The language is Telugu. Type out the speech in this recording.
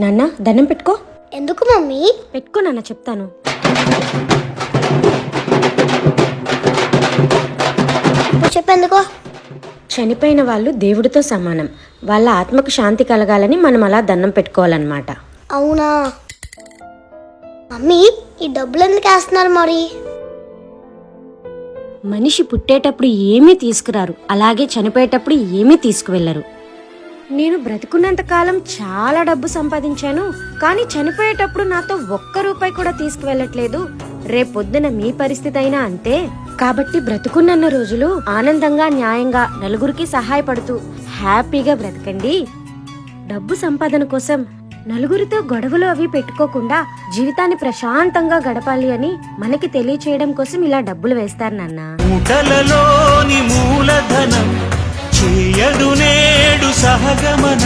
నాన్న దండం పెట్టుకో. ఎందుకు మమ్మీ? పెట్టుకో నాన్న, చెప్తాను. చెప్పేందుకో? చనిపోయిన వాళ్ళు దేవుడితో సమానం. వాళ్ళ ఆత్మకు శాంతి కలగాలని మనం అలా దండం పెట్టుకోవాలన్నమాట. అవునా మమ్మీ, ఈ డబ్బులు ఎందుకు వేస్తున్నారు మరి? మనిషి పుట్టేటప్పుడు ఏమీ తీసుకురారు, అలాగే చనిపోయేటప్పుడు ఏమీ తీసుకువెళ్లరు. నేను బ్రతికున్నంత కాలం చాలా డబ్బు సంపాదించాను, కానీ చనిపోయేటప్పుడు నాతో ఒక్క రూపాయి కూడా తీసుకువెళ్ళట్లేదు. రేపొద్దున మీ పరిస్థితి అయినా అంతే. కాబట్టి బ్రతుకున్నన్న రోజులు ఆనందంగా, న్యాయంగా, నలుగురికి సహాయపడుతూ హ్యాపీగా బ్రతకండి. డబ్బు సంపాదన కోసం నలుగురితో గొడవలు అవి పెట్టుకోకుండా జీవితాన్ని ప్రశాంతంగా గడపాలి అని మనకి తెలియచేయడం కోసం ఇలా డబ్బులు వేస్తారు నాన్న. మూటలలోని మూలధనం చేయడు నేడు సహగమన.